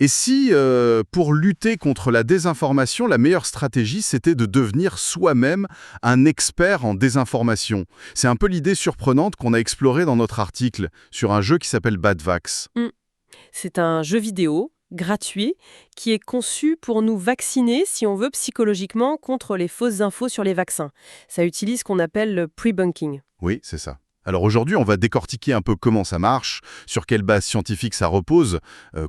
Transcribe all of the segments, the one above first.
Et si, pour lutter contre la désinformation, la meilleure stratégie, c'était de devenir soi-même un expert en désinformation? C'est un peu l'idée surprenante qu'on a explorée dans notre article sur un jeu qui s'appelle Badvax. Mm. C'est un jeu vidéo gratuit qui est conçu pour nous vacciner, si on veut, psychologiquement contre les fausses infos sur les vaccins. Ça utilise ce qu'on appelle le pre-bunking. Oui, c'est ça. Alors aujourd'hui, on va décortiquer un peu comment ça marche, sur quelle base scientifique ça repose,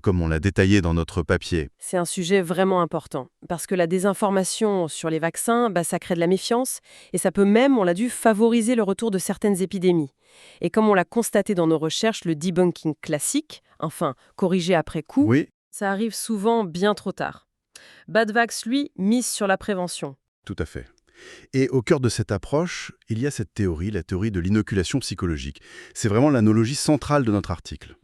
comme on l'a détaillé dans notre papier. C'est un sujet vraiment important, parce que la désinformation sur les vaccins, ça crée de la méfiance, et ça peut même, on l'a dû, favoriser le retour de certaines épidémies. Et comme on l'a constaté dans nos recherches, le debunking classique, enfin corrigé après coup, Oui, ça arrive souvent bien trop tard. Badvax, lui, mise sur la prévention. tout à fait. Et au cœur de cette approche, il y a cette théorie, la théorie de l'inoculation psychologique. C'est vraiment l'analogie centrale de notre article.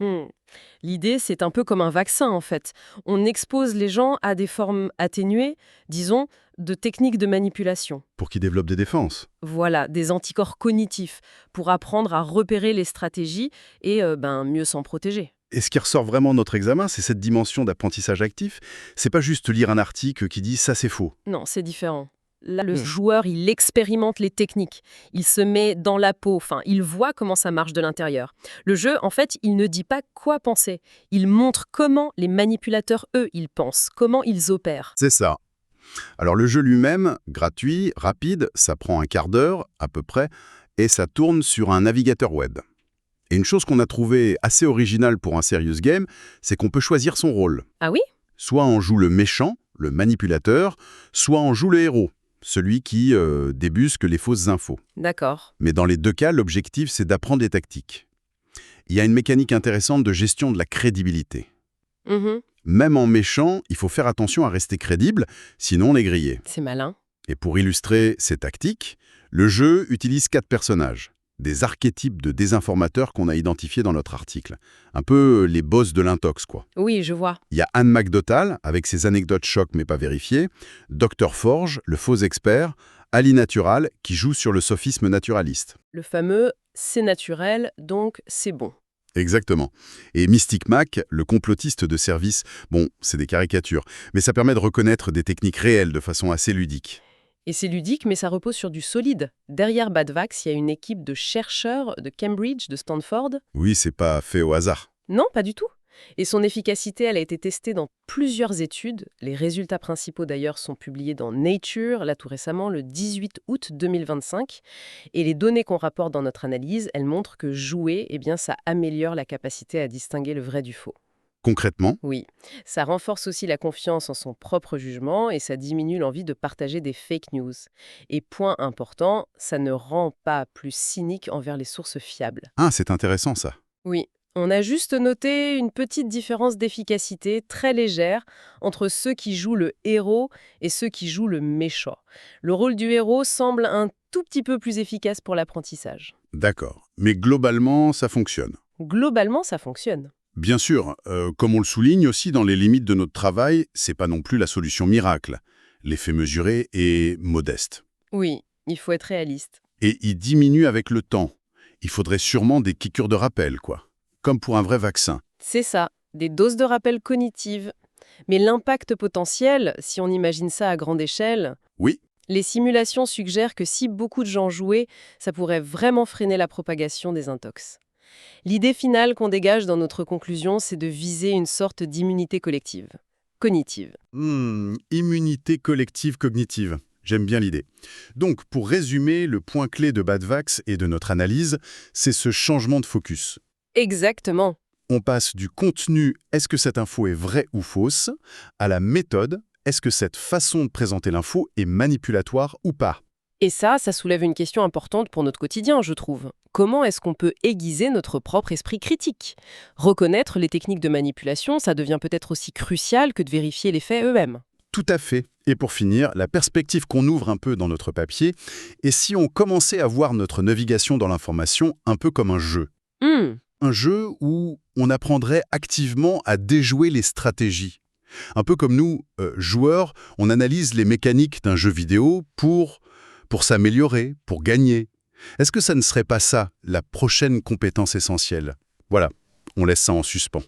L'idée, c'est un peu comme un vaccin, en fait. On expose les gens à des formes atténuées, disons, de techniques de manipulation. Pour qu'ils développent des défenses. Voilà, des anticorps cognitifs, pour apprendre à repérer les stratégies et mieux s'en protéger. Et ce qui ressort vraiment de notre examen, c'est cette dimension d'apprentissage actif. C'est pas juste lire un article qui dit ça c'est faux. Non, c'est différent. Là, le joueur, il expérimente les techniques. Il se met dans la peau, il voit comment ça marche de l'intérieur. Le jeu, en fait, il ne dit pas quoi penser. Il montre comment les manipulateurs, eux, ils pensent, comment ils opèrent. C'est ça. Alors le jeu lui-même, gratuit, rapide, ça prend un quart d'heure à peu près, et ça tourne sur un navigateur web. Et une chose qu'on a trouvée assez originale pour un serious game, c'est qu'on peut choisir son rôle. Ah oui? Soit on joue le méchant, le manipulateur, soit on joue le héros, celui qui débusque les fausses infos. D'accord. Mais dans les deux cas, l'objectif, c'est d'apprendre les tactiques. Il y a une mécanique intéressante de gestion de la crédibilité. Mhm. Même en méchant, il faut faire attention à rester crédible, sinon on est grillé. C'est malin. Et pour illustrer ces tactiques, le jeu utilise 4 personnages, des archétypes de désinformateurs qu'on a identifiés dans notre article. Un peu les boss de l'intox, quoi. Oui, je vois. Il y a Anne McDotal, avec ses anecdotes chocs mais pas vérifiées, Dr Forge, le faux expert, Ali Natural, qui joue sur le sophisme naturaliste. Le fameux « c'est naturel, donc c'est bon ». Exactement. Et Mystic Mac, le complotiste de service, bon, c'est des caricatures, mais ça permet de reconnaître des techniques réelles de façon assez ludique. Et c'est ludique, mais ça repose sur du solide. Derrière Badvax, il y a une équipe de chercheurs de Cambridge, de Stanford. Oui, c'est pas fait au hasard. Non, pas du tout. Et son efficacité, elle a été testée dans plusieurs études. Les résultats principaux, d'ailleurs, sont publiés dans Nature, là tout récemment, le 18 août 2025. Et les données qu'on rapporte dans notre analyse, elles montrent que jouer, ça améliore la capacité à distinguer le vrai du faux. Concrètement, Oui, ça renforce aussi la confiance en son propre jugement et ça diminue l'envie de partager des fake news. Et point important, ça ne rend pas plus cynique envers les sources fiables. c'est intéressant ça. Oui, on a juste noté une petite différence d'efficacité très légère entre ceux qui jouent le héros et ceux qui jouent le méchant. Le rôle du héros semble un tout petit peu plus efficace pour l'apprentissage. D'accord. Mais globalement, ça fonctionne. Globalement, ça fonctionne. Bien sûr, comme on le souligne aussi dans les limites de notre travail, c'est pas non plus la solution miracle. L'effet mesuré est modeste. Oui, il faut être réaliste. Et il diminue avec le temps. Il faudrait sûrement des piqûres de rappel, quoi. Comme pour un vrai vaccin. C'est ça, des doses de rappel cognitives. Mais l'impact potentiel, si on imagine ça à grande échelle, Oui, les simulations suggèrent que si beaucoup de gens jouaient, ça pourrait vraiment freiner la propagation des intox. L'idée finale qu'on dégage dans notre conclusion, c'est de viser une sorte d'immunité collective, cognitive. Immunité collective cognitive. J'aime bien l'idée. Donc, pour résumer, le point clé de Badvax et de notre analyse, c'est ce changement de focus. Exactement. On passe du contenu « est-ce que cette info est vraie ou fausse ?» à la méthode « est-ce que cette façon de présenter l'info est manipulatoire ou pas ?» Et ça soulève une question importante pour notre quotidien, je trouve. Comment est-ce qu'on peut aiguiser notre propre esprit critique? Reconnaître les techniques de manipulation, ça devient peut-être aussi crucial que de vérifier les faits eux-mêmes. Tout à fait. Et pour finir, la perspective qu'on ouvre un peu dans notre papier est si on commençait à voir notre navigation dans l'information un peu comme un jeu. Un jeu où on apprendrait activement à déjouer les stratégies. Un peu comme nous, joueurs, on analyse les mécaniques d'un jeu vidéo pour s'améliorer, pour gagner. Est-ce que ça ne serait pas ça, la prochaine compétence essentielle? Voilà, on laisse ça en suspens.